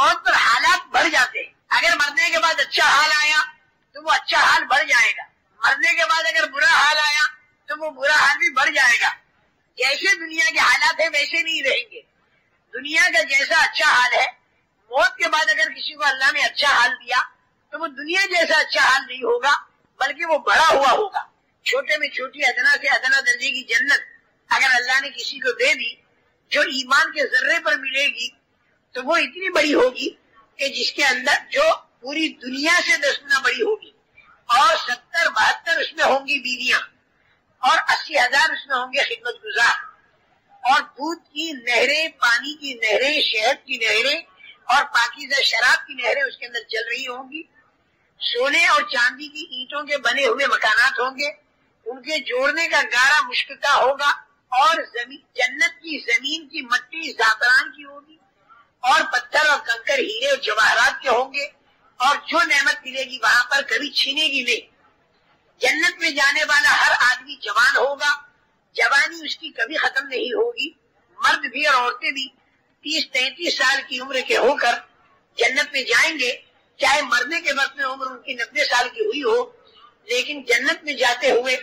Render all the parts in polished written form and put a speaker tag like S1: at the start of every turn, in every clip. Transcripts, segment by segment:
S1: موت پر حالات بڑھ جاتے ہیں. اگر مرنے کے بعد اچھا حال آیا تو وہ اچھا حال بڑھ جائے گا، مرنے کے بعد اگر برا حال آیا تو وہ برا حال بھی بڑھ جائے گا. جیسے دنیا کے حالات ہیں ویسے نہیں رہیں گے. دنیا کا جیسا اچھا حال ہے، موت کے بعد اگر کسی کو اللہ نے اچھا حال دیا تو وہ دنیا جیسا اچھا حال نہیں ہوگا، بلکہ وہ بڑا ہوا ہوگا. چھوٹے میں چھوٹی ادنا سے ادنا درجے کی جنت اگر اللہ نے کسی کو دے دی جو ایمان کے ذرے پر ملے گی تو وہ اتنی بڑی ہوگی کہ جس کے اندر جو پوری دنیا سے 10 گنا بڑی ہوگی، اور 70-72 اس میں ہوں گی بیویاں، اور 80,000 اس میں ہوں گے خدمت گزار، اور دودھ کی نہریں، پانی کی نہریں، شہد کی نہریں اور پاکیزہ شراب کی نہریں اس کے اندر چل رہی ہوں گی. سونے اور چاندی کی اینٹوں کے بنے ہوئے مکانات ہوں گے، ان کے جوڑنے کا گارا مشک کا ہوگا، اور جنت کی زمین کی مٹی زعفران کی ہوگی، اور پتھر اور کنکر ہیرے اور جواہرات کے ہوں گے، اور جو نعمت ملے گی وہاں پر کبھی چھینے گی نہیں. جنت میں جانے والا ہر آدمی جوان ہوگا، جوانی اس کی کبھی ختم نہیں ہوگی. مرد بھی اور عورتیں بھی 30-33 سال کی عمر کے ہو کر جنت میں جائیں گے، چاہے مرنے کے وقت میں عمر ان کی 90 سال کی ہوئی ہو، لیکن جنت میں جاتے ہوئے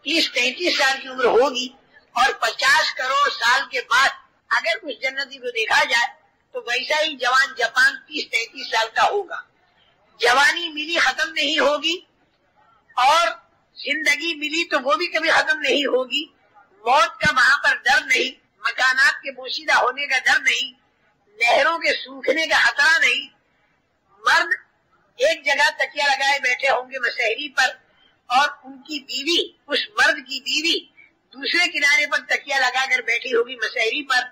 S1: 30-33 سال کی عمر ہوگی. اور 50 کروڑ سال کے بعد اگر اس جنتی کو دیکھا جائے تو ویسا ہی جوان جاپان 30-33 سال کا ہوگا. جوانی ملی ختم نہیں ہوگی، اور زندگی ملی تو وہ بھی کبھی ختم نہیں ہوگی. موت کا وہاں پر ڈر نہیں، مکانات کے پوشیدہ ہونے کا ڈر نہیں، نہروں کے سوکھنے کا خطرہ نہیں. مرد ایک جگہ تکیہ لگائے بیٹھے ہوں گے مسحری پر، اور ان کی بیوی، اس مرد کی بیوی دوسرے کنارے پر تکیہ لگا کر بیٹھی ہوگی مسحری پر،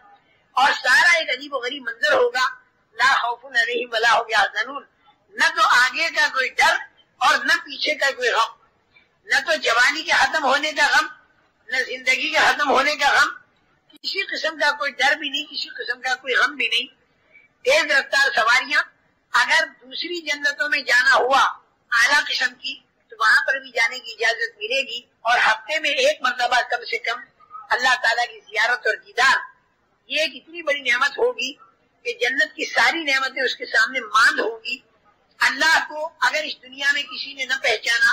S1: اور سارا ایک عجیب و غریب منظر ہوگا. لا خوف علیہم ولا هم یحزنون، نہ تو آگے کا کوئی ڈر اور نہ پیچھے کا کوئی غم، نہ تو جوانی کے ختم ہونے کا غم، نہ زندگی کے ختم ہونے کا غم. کسی قسم کا کوئی ڈر بھی نہیں، کسی قسم کا کوئی غم بھی نہیں. تیز رفتار سواریاں، اگر دوسری جنتوں میں جانا ہوا اعلیٰ قسم کی تو وہاں پر بھی جانے کی اجازت ملے گی، اور ہفتے میں ایک مرتبہ کم سے کم اللہ تعالیٰ کی زیارت اور دیدار. یہ ایک اتنی بڑی نعمت ہوگی کہ جنت کی ساری نعمتیں اس کے سامنے ماند ہوگی. اللہ کو اگر اس دنیا میں کسی نے نہ پہچانا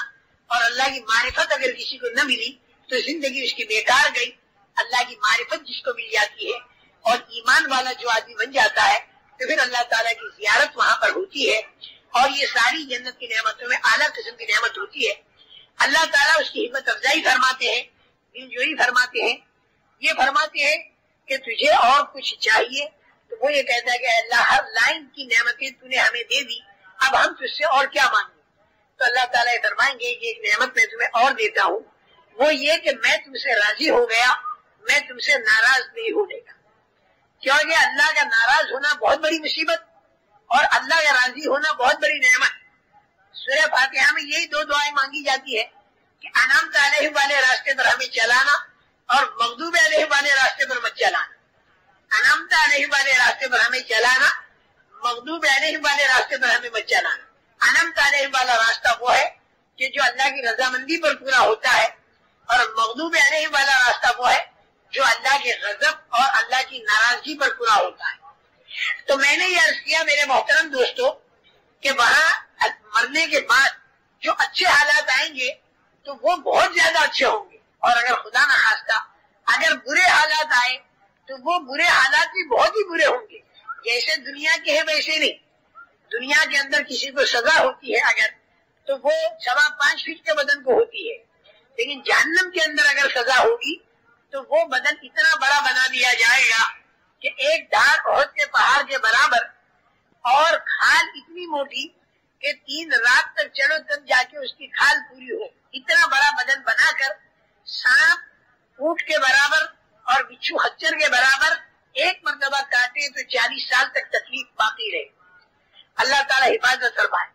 S1: اور اللہ کی معرفت اگر کسی کو نہ ملی تو زندگی اس کی بیکار گئی. اللہ کی معرفت جس کو مل جاتی ہے اور ایمان والا جو آدمی بن جاتا ہے تو پھر اللہ تعالیٰ کی زیارت وہاں پر ہوتی ہے، اور یہ ساری جنت کی نعمتوں میں اعلیٰ قسم کی نعمت ہوتی ہے. اللہ تعالیٰ اس کی ہمت افزائی فرماتے ہیں، دلجوئی فرماتے ہیں. یہ فرماتے ہیں کہ تجھے اور کچھ چاہیے؟ تو وہ یہ کہتا ہے کہ اللہ ہر لائن کی نعمتیں تو نے ہمیں دے دی، اب ہم تجھ سے اور کیا مانگیں؟ تو اللہ تعالیٰ فرمائیں گے کہ ایک نعمت میں تمہیں اور دیتا ہوں، وہ یہ کہ میں تم سے راضی ہو گیا، میں تم سے ناراض نہیں ہونے کا. کیونکہ اللہ کا ناراض ہونا بہت بڑی مصیبت اور اللہ کا راضی ہونا بہت بڑی نعمت. سورہ فاتحہ میں یہی 2 دعائیں مانگی جاتی ہے کہ انعمت علیہم والے راستے پر ہمیں چلانا اور مغضوب علیہم والے راستے پر مت چلانا. انعمت علیہم والے راستے پر ہمیں چلانا، مغضوب علیہم والے راستے پر ہمیں مت چلانا. انعمت علیہم والا راستہ وہ ہے کہ جو اللہ کی رضامندی پر پورا ہوتا ہے، اور مغضوب علیہم والا راستہ وہ ہے جو اللہ کے غضب اور اللہ کی ناراضگی پر پورا ہوتا ہے. تو میں نے یہ عرض کیا میرے محترم دوستو کہ وہاں مرنے کے بعد جو اچھے حالات آئیں گے تو وہ بہت زیادہ اچھے ہوں گے، اور اگر خدا نہ خواستہ اگر برے حالات آئے تو وہ برے حالات بھی بہت ہی برے ہوں گے. جیسے دنیا کے ہیں ویسے نہیں. دنیا کے اندر کسی کو سزا ہوتی ہے اگر تو وہ 5.25 فٹ کے بدن کو ہوتی ہے، لیکن جہنم کے اندر اگر سزا ہوگی تو وہ بدن اتنا بڑا بنا دیا جائے گا کہ ایک دھار احد کے پہاڑ کے برابر، اور کھال اتنی موٹی کہ 3 رات تک چلو تب جا کے اس کی کھال پوری ہو. اتنا بڑا بدن بنا کر سانپ اونٹ کے برابر اور بچھو خچر کے برابر ایک مرتبہ کاٹے تو 40 سال تک تکلیف باقی رہے. اللہ تعالیٰ حفاظت فرمائے.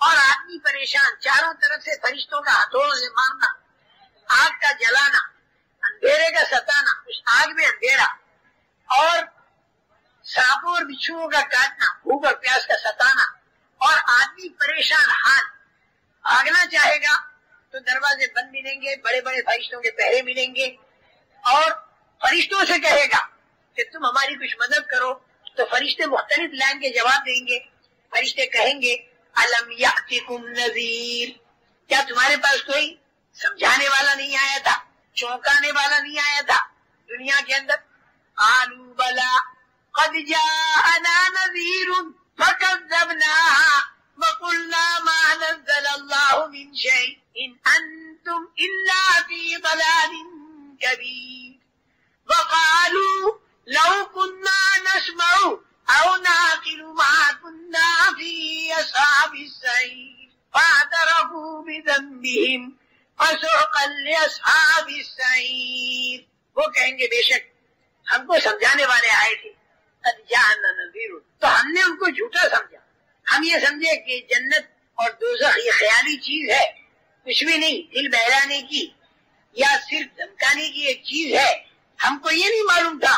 S1: اور آدمی پریشان، چاروں طرف سے فرشتوں کا ہتھوڑوں سے مارنا، آگ کا جلانا، اندھیرے کا ستانا، اس آگ میں اندھیرا، اور سانپوں اور بچھوؤں کا کاٹنا، بھوک اور پیاس کا ستانا، اور آدمی پریشان حال. بھاگنا چاہے گا تو دروازے بند ملیں گے، بڑے بڑے فرشتوں کے پہرے ملیں گے، اور فرشتوں سے کہے گا کہ تم ہماری کچھ مدد کرو، تو فرشتے مختلف لائن کے جواب دیں گے. فرشتے کہیں گے الم یاتکم نذیر، کیا تمہارے پاس کوئی سمجھانے والا نہیں آیا تھا، چونکانے والا نہیں آیا تھا دنیا کے اندر؟ قالوا بلا قد جاءنا نذیر فكذبنا وقلنا ما نزل الله من شيء ان انتم الا في ضلال كبير وقالوا لو كنا نسمع او نعقل ما كنا في اصحاب السعير فاعترفوا بذنبهم فسحقا لاصحاب السعير. وہ کہیں گے بے شک ہم کو سمجھانے والے آئے تھے، قد جاءنا نذیر، تو ہم نے ان کو جھوٹا سمجھا. ہم یہ سمجھے کہ جنت اور دوزخ یہ خیالی چیز ہے، کچھ بھی نہیں، دل بہلانے کی یا صرف دھمکانے کی ایک چیز ہے. ہم کو یہ نہیں معلوم تھا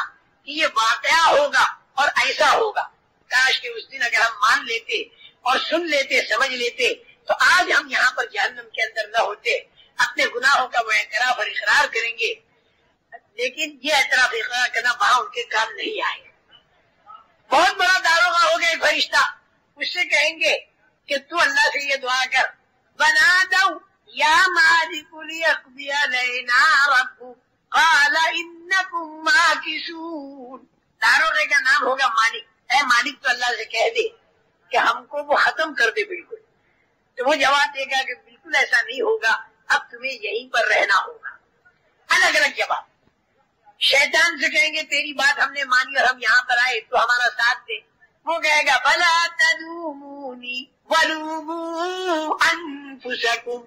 S1: کہ یہ واقعہ ہوگا اور ایسا ہوگا. کاش کہ اس دن اگر ہم مان لیتے اور سن لیتے، سمجھ لیتے، تو آج ہم یہاں پر جہنم کے اندر نہ ہوتے. اپنے گناہوں کا وہ اعتراف اور اقرار کریں گے، لیکن یہ اعتراف اقرار کرنا وہاں ان کے کام نہیں آئے. بہت بڑا داروغہ ہوگا ایک فرشتہ، اس سے کہیں گے کہ تو اللہ سے یہ دعا کر، بنا دو یا مالک لیقضی علینا ربک قال انکم ماکثون. داروغے کا نام ہوگا مالک. اے مالک تو اللہ سے کہہ دے کہ ہم کو وہ ختم کر دے بالکل. تو وہ جواب دے گا کہ بالکل ایسا نہیں ہوگا، اب تمہیں یہیں پر رہنا ہوگا. الگ الگ جواب. شیطان سے کہیں گے تیری بات ہم نے مانی اور ہم یہاں پر آئے تو ہمارا ساتھ دے. وہ کہے گا بلا تلومونی ولوموا انفسکم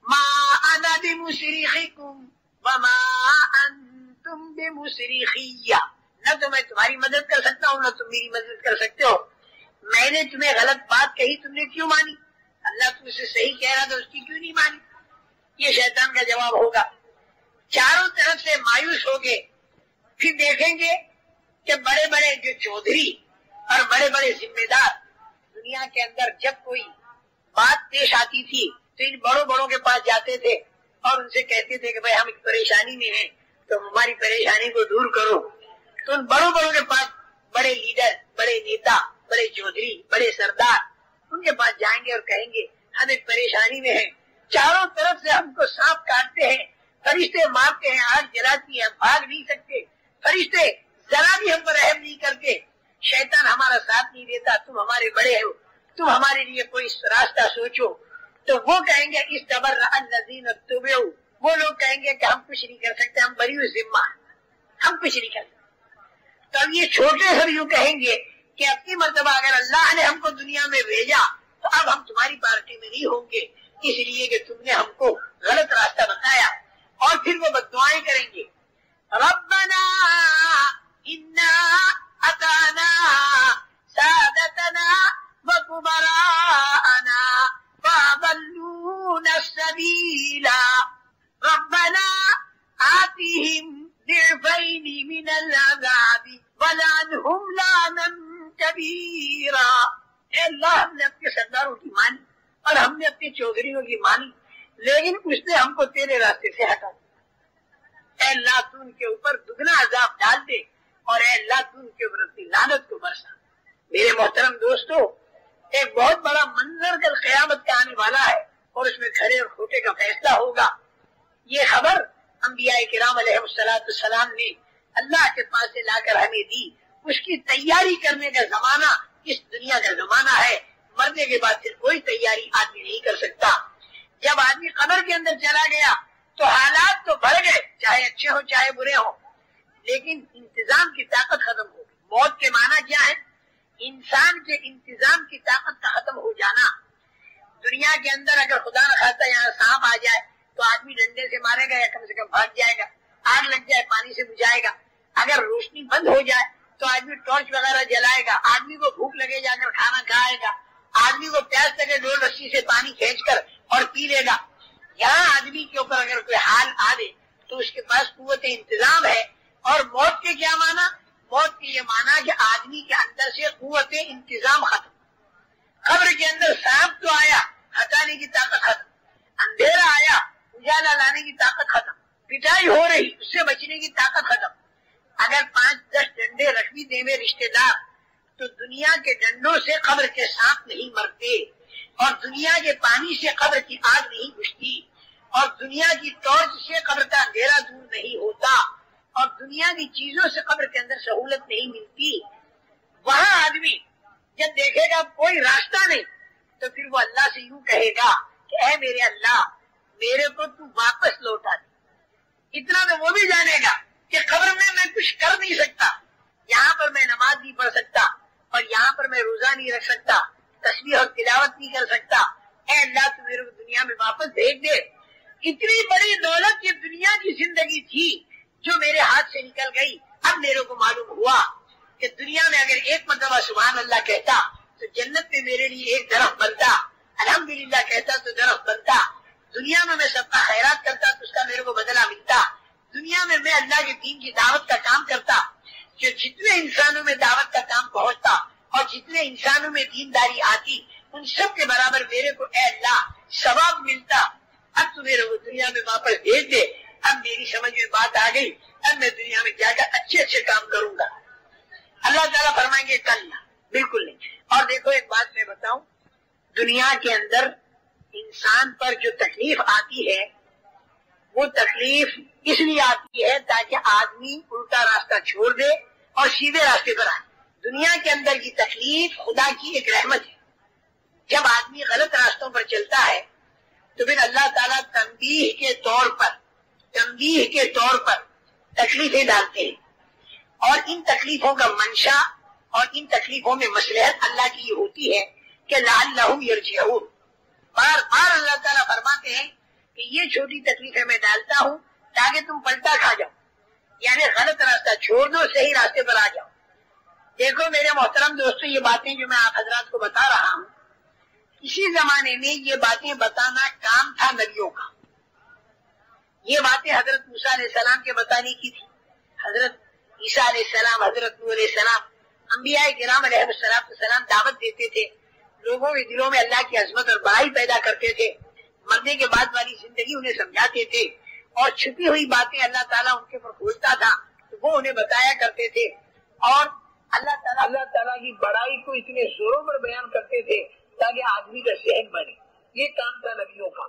S1: ما انا بمصرخکم وما انتم بمصرخی. نہ تو میں تمہاری مدد کر سکتا ہوں، نہ تم میری مدد کر سکتے ہو. میں نے تمہیں غلط بات کہی، تم نے کیوں مانی؟ اللہ تم سے صحیح کہہ رہا تھا، اس کی کیوں نہیں مانی؟ یہ شیطان کا جواب ہوگا. چاروں طرف سے مایوس ہو گئے. پھر دیکھیں گے کہ بڑے بڑے جو چودھری اور بڑے بڑے ذمہ دار دنیا کے اندر جب کوئی بات پیش آتی تھی تو ان بڑوں بڑوں کے پاس جاتے تھے اور ان سے کہتے تھے کہ بھائی ہم ایک پریشانی میں ہیں تو ہماری پریشانی کو دور کرو. تو ان بڑوں بڑوں کے پاس بڑے لیڈر، بڑے نیتا، بڑے چودھری، بڑے سردار ان کے پاس جائیں گے اور کہیں گے ہم ایک پریشانی میں ہیں، چاروں طرف سے ہم کو سانپ کاٹتے ہیں، فرشتے مارتے ہیں، آگ جلاتی ہیں، بھاگ نہیں سکتے، فرشتے ذرا بھی ہم پر رحم نہیں کرتے، شیطان ہمارا ساتھ نہیں دیتا، تم ہمارے بڑے ہو، تم ہمارے لیے کوئی راستہ سوچو. تو وہ کہیں گے استبرأ الذین اتبعوا، وہ لوگ کہیں گے کہ ہم کچھ نہیں کر سکتے، ہم بری ذمہ، ہم کچھ نہیں کر سکتے. تو اب یہ چھوٹے سب یوں کہیں گے کہ اب کی مرتبہ اگر اللہ نے ہم کو دنیا میں بھیجا تو اب ہم تمہاری پارٹی میں نہیں ہوں گے، اس لیے کہ تم نے ہم کو غلط راستہ بتایا. اور پھر وہ بددعائیں کریں گے، ربنا انا اطعنا سادتنا وكبراءنا فأضلونا السبيل ربنا آتهم ضعفين من العذاب ولعنهم لعنا كبيرا. اے اللہ ہم نے اپنے سرداروں کی مانی اور ہم نے اپنے چودھریوں کی مانی، لیکن اس نے ہم کو تیرے راستے سے ہٹا. اے اللہ تو ان کے اوپر دگنا عذاب ڈال دے اور اے اللہ تو ان کے اوپر اپنی لعنت کو برسا. میرے محترم دوستو، ایک بہت بڑا منظر کل قیامت کا آنے والا ہے اور اس میں کھرے اور کھوٹے کا فیصلہ ہوگا. یہ خبر انبیاء کرام علیہ السلام نے اللہ کے پاس سے لا کر ہمیں دی. اس کی تیاری کرنے کا زمانہ اس دنیا کا زمانہ ہے. مرنے کے بعد پھر کوئی تیاری آدمی نہیں کر سکتا. جب آدمی قبر کے اندر چلا گیا تو حالات تو بڑھ گئے، چاہے اچھے ہوں چاہے برے ہوں، لیکن انتظام کی طاقت ختم ہو گئی. موت کے معنی کیا ہے؟ انسان کے انتظام کی طاقت کا ختم ہو جانا. دنیا کے اندر اگر خدا نہ خواستہ یہاں سانپ آ جائے تو آدمی ڈنڈے سے مارے گا یا کم سے کم بھاگ جائے گا. آگ لگ جائے پانی سے بجھائے گا. اگر روشنی بند ہو جائے تو آدمی ٹارچ وغیرہ جلائے گا. آدمی کو بھوک لگے جا کر کھانا کھائے گا. آدمی کو پیاس لگے ڈول رسی سے پانی کھینچ کر اور پی لے گا. یہاں آدمی کے اوپر اگر کوئی حال آ دے تو اس کے پاس قوت انتظام ہے. اور موت کے کیا معنی؟ موت کے یہ معنی کہ آدمی کے اندر سے قوت انتظام ختم. قبر کے اندر سانپ تو آیا، ہٹانے کی طاقت ختم. اندھیرا آیا، اجالا لانے کی طاقت ختم. پٹائی ہو رہی، اس سے بچنے کی طاقت ختم. اگر 5-10 ڈنڈے رکھوی دے میں رشتے دار تو دنیا کے ڈنڈوں سے قبر کے سانپ نہیں مرتے، اور دنیا کے پانی سے قبر کی آگ نہیں بجھتی، اور دنیا کی ٹارچ سے قبر کا اندھیرا دور نہیں ہوتا، اور دنیا کی چیزوں سے قبر کے اندر سہولت نہیں ملتی۔ وہاں آدمی جب دیکھے گا کوئی راستہ نہیں تو پھر وہ اللہ سے یوں کہے گا کہ اے میرے اللہ، میرے کو تو واپس لوٹا دے۔ اتنا تو وہ بھی جانے گا کہ قبر میں کچھ کر نہیں سکتا، یہاں پر میں نماز نہیں پڑھ سکتا، اور یہاں پر میں روزہ نہیں رکھ سکتا، تسبیح اور تلاوت نہیں کر سکتا، اے اللہ تو میرے کو دنیا میں واپس بھیج دے۔ اتنی بڑی دولت یہ دنیا کی زندگی تھی جو میرے ہاتھ سے نکل گئی۔ اب میرے کو معلوم ہوا کہ دنیا میں اگر ایک مرتبہ سبحان اللہ کہتا تو جنت میں میرے لیے ایک درخت بنتا، الحمدللہ کہتا تو درخت بنتا، دنیا میں سب کا خیرات کرتا تو اس کا میرے کو بدلہ ملتا، دنیا میں اللہ کے دین کی دعوت کا کام کرتا کہ جتنے انسانوں میں دعوت کا کام پہنچتا اور جتنے انسانوں میں دینداری آتی ان سب کے برابر میرے کو اے اللہ ثواب ملتا۔ اب تو میرے کو دنیا میں واپس بھیج دے۔ اب میری سمجھ میں بات آ گئی، اب میں دنیا میں کیا اچھے کام کروں گا۔ اللہ تعالیٰ فرمائیں گے کل نہ، بالکل نہیں۔ اور دیکھو ایک بات میں بتاؤں، دنیا کے اندر انسان پر جو تکلیف آتی ہے وہ تکلیف اس لیے آتی ہے تاکہ آدمی الٹا راستہ چھوڑ دے اور سیدھے راستے پر آئے۔ دنیا کے اندر کی تکلیف خدا کی ایک رحمت ہے۔ جب آدمی غلط راستوں پر چلتا ہے تو پھر اللہ تعالیٰ تنبیہ کے طور پر تکلیفیں ڈالتے ہیں، اور ان تکلیفوں کا منشا اور ان تکلیفوں میں مصلحت اللہ کی یہ ہوتی ہے کہ لعلہم یرجعون۔ بار بار اللہ تعالیٰ فرماتے ہیں کہ یہ چھوٹی تکلیفیں میں ڈالتا ہوں تاکہ تم پلٹا کھا جاؤ، یعنی غلط راستہ چھوڑ دو، صحیح راستے پر آ جاؤ۔ دیکھو میرے محترم دوستو، یہ باتیں جو میں آپ حضرات کو بتا رہا ہوں، اسی زمانے میں یہ باتیں بتانا کام تھا نبیوں کا۔ یہ باتیں حضرت موسیٰ علیہ السلام کے بتانے کی تھی۔ حضرت عیسیٰ علیہ السلام، حضرت نوح علیہ السلام، انبیاء کرام علیہ السلام دعوت دیتے تھے، لوگوں کے دلوں میں اللہ کی عظمت اور بڑائی پیدا کرتے تھے، مرنے کے بعد والی زندگی انہیں سمجھاتے تھے، اور چھپی ہوئی باتیں اللہ تعالیٰ ان کے اوپر کھولتا تھا تو وہ انہیں بتایا کرتے تھے، اور اللہ تعالیٰ کی بڑائی کو اتنے زوروں پر بیان کرتے تھے تاکہ آدمی کا ذہن بنے۔ یہ کام تھا نبیوں کا۔